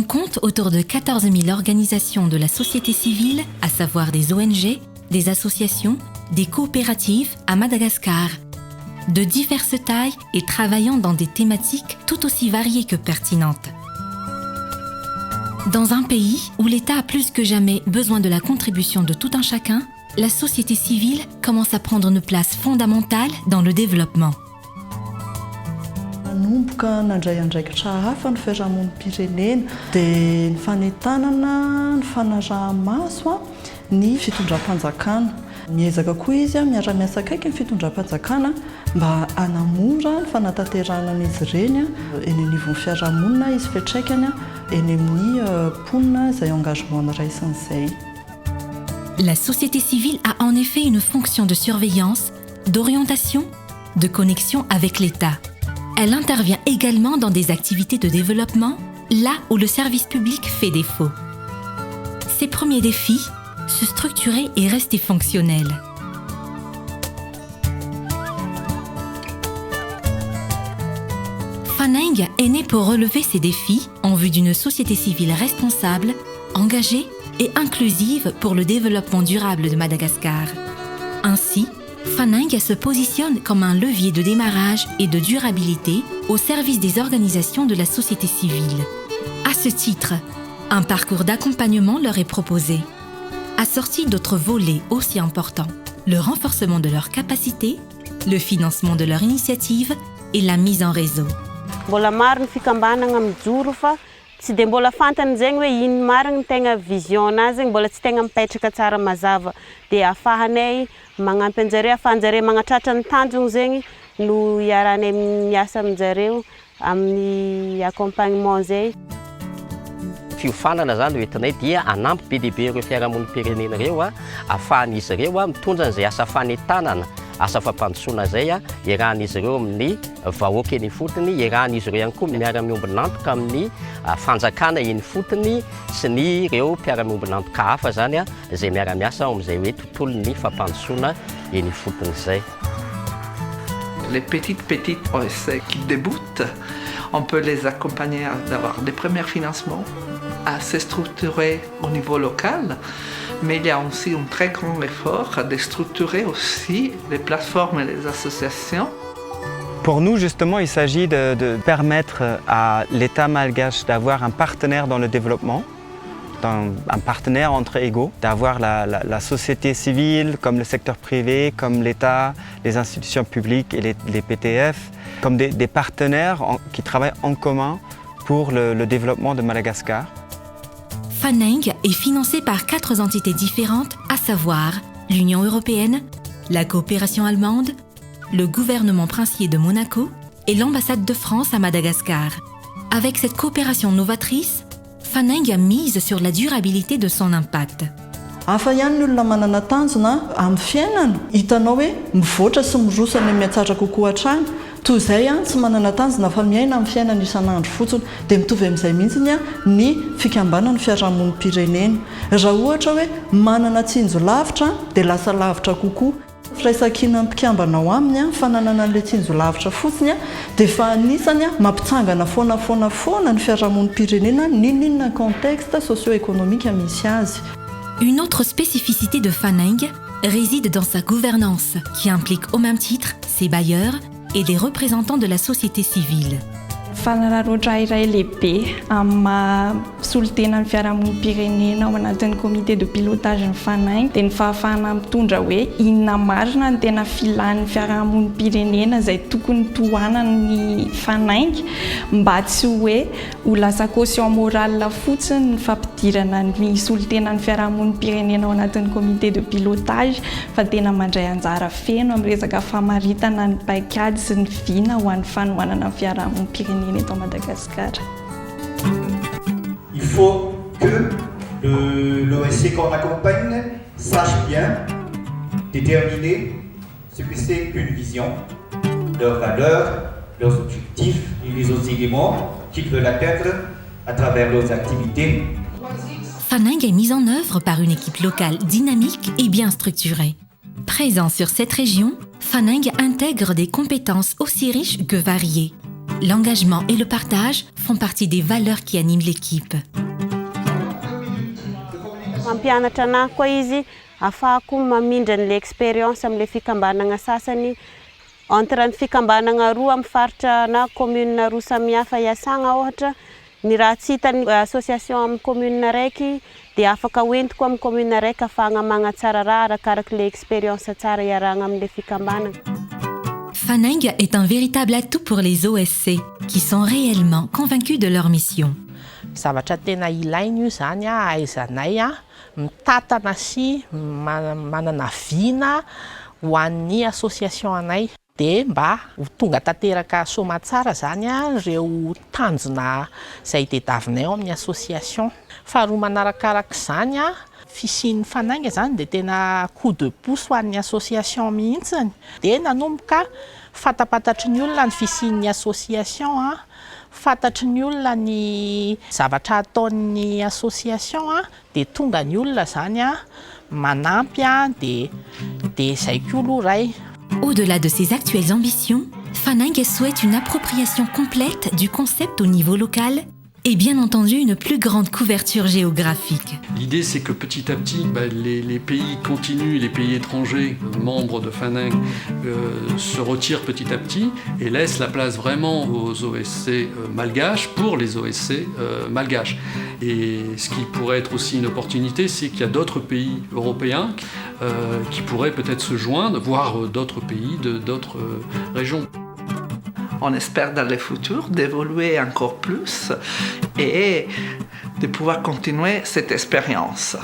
compte autour de 14 000 organisations de la société civile, à savoir des ONG, des associations, des coopératives à Madagascar, de diverses tailles et travaillant dans des thématiques tout aussi variées que pertinentes. Dans un pays où l'État a plus que jamais besoin de la contribution de tout un chacun, la société civile commence à prendre une place fondamentale dans le développement. Nanomboka nandray andraikitra hafa ny fiarahamonim-pirenena dia ny fanentanana, ny fanaraha-maso, ny fitondram-panjakana. Miezaka koa izy miara-miasa akaiky ny fitondram-panjakana mba hanamora ny fanatanteranan'izy ireny eny anivon'ny fiarahamonina izy fiantraikany eny amin'ny mponina izay engagement raisin'izay. La société civile a en effet une fonction de surveillance, d'orientation, de connexion avec l'État. Elle intervient également dans des activités de développement, là où le service public fait défaut. Ses premiers défis, se structurer et rester fonctionnel. Faneng est né pour relever ces défis en vue d'une société civile responsable, engagée et inclusive pour le développement durable de Madagascar. Ainsi, Faneng se positionne comme un levier de démarrage et de durabilité au service des organisations de la société civile. À ce titre, un parcours d'accompagnement leur est proposé, assorti d'autres volets aussi importants, le renforcement de leurs capacités, le financement de leur initiative et la mise en réseau. Mbola maro ny fikambanana mijoro fa tsy dia mbola fantany zegny hoe ino marina ny tegna vision anazy zegny mbola tsy tegna mipetraka tsara mazava dia afahanay magnampy anjareo afahanjareo magnatratra ny tanjona zegny no iaranay miasa aminjareo amin'ny accompagnement zay. Fiofanana zany hoentinay dia anampy be dia be ireo fiarahamonim-pirenena ireo ahafahan'izy ireo mitondra an'izay asa fanentanana, asa fampandrosoana zay iarahan'izy ireo amin'ny vahoaka eny fotony, iarahan'izy ireo ihany koa miara-miombonantoka amin'ny fanjakana eny fotony sy ny ireo mpiara-miombonantoka hafa zany izay miara-miasa amin'izay hoe tontolon'ny fampandrosoana eny fotony zay. Les petites OSC qui débutent, on peut les accompagner d'avoir des premiers financements, à se structurer au niveau local, mais il y a aussi un très grand effort de structurer aussi les plateformes et les associations. Pour nous, justement, il s'agit de permettre à l'État malgache d'avoir un partenaire dans le développement, un partenaire entre égaux, d'avoir la société civile comme le secteur privé, comme l'État, les institutions publiques et les PTF, comme des partenaires qui travaillent en commun pour le développement de Madagascar. Faneng est financé par 4 entités différentes, à savoir l'Union européenne, la coopération allemande, le gouvernement princier de Monaco et l'ambassade de France à Madagascar. Avec cette coopération novatrice, Faneng mise sur la durabilité de son impact. Hafa ihany ny olona manana tanjona amin'ny fiainana, hitanao hoe mivoatra sy miroso any mihatsara kokoa hatrany. Toy izay tsy manana tanjona fa miaina amin'ny fiainana isan'andro fotsiny dia mitovy amin'izay mihitsy ny fikambanana fiarahamonim-pirenena. Raha ohatra hoe manana tsinjo lavitra dia lasa lavitra kokoa. Firaisan-kina ny mpikambana ao aminy fananana an'ilay tsinjo lavitra fotsiny dia fa anisany mampitsangana foana ny fiarahamonim-pirenena n'inona contexte socio-économique misy azy. Une autre spécificité de Faneng réside dans sa gouvernance, qui implique au même titre ses bailleurs et des représentants de la société civile. Fanararoatra iray lehibe amin'ny solitenan'ny fiarahamonim-pirenena ao anatin'ny comité de pilotage ny Faneng dia ny fahafahana mitondra hoe inona marina ny tena filan'ny fiarahamonim-pirenena izay tokony tohanan'ny Faneng mba tsy hoe ho lasa caution morale fotsiny ny fampidirana ny solitenan'ny fiarahamonim-pirenena ao anatin'ny comité de pilotage fa tena mandray anjara feno amin'ny resaka famaritana ny paikady sy ny vina ho an'ny fanohanana ny fiarahamonim-pirenena à Madagascar. Il faut que l'OSC qu'on accompagne sache bien déterminer ce que c'est qu'une vision, leurs valeurs, leurs objectifs et les autres éléments qu'ils veulent atteindre à travers leurs activités. Faneng est mise en œuvre par une équipe locale dynamique et bien structurée. Présent sur cette région, Faneng intègre des compétences aussi riches que variées. L'engagement et le partage font partie des valeurs qui animent l'équipe. Mampianatra anahy koa izy ahafahako mamindra an'ilay expérience amin'ilay fikambanana sasany entre ny fikambanana roa amin'ny faritra na commune roa samihafa iasagna ohatra ny raha tsy hitan'ny association amin'ny commune raiky dia afaka hoentiko amin'ny commune raiky ahafahana magnatsara raha arakarak'ilay expérience tsara iarahana amin'ilay fikambanana. Faneng est un véritable atout pour les OSC qui sont réellement convaincus de leur mission. Zavatra tena ilainy io zany ahaizanay mitatana sy manana vina ho an'ny association anay dia mba ho tonga tanteraka somatsara zany ireo tanjona izay tediavinay ao amin'ny association. Faharoa manarakaraka izany fisian'ny fanainga zany dia tena coup de pouce ho an'ny association mihitsiny dia nanomboka fatapatatry ny olona ny fisian'ny association fantatry ny olona ny zavatra ataon'ny association dia tonga ny olona zany manampy dia zay koa aloha ray. Au-delà de ses actuelles ambitions, Faneng souhaite une appropriation complète du concept au niveau local et bien entendu une plus grande couverture géographique. L'idée, c'est que petit à petit, les pays continuent, les pays étrangers, membres de Faneng, se retirent petit à petit et laissent la place vraiment aux OSC malgaches pour les OSC malgaches. Et ce qui pourrait être aussi une opportunité, c'est qu'il y a d'autres pays européens qui pourraient peut-être se joindre, voire d'autres pays, d'autres régions. On espère dans le futur d'évoluer encore plus et de pouvoir continuer cette expérience.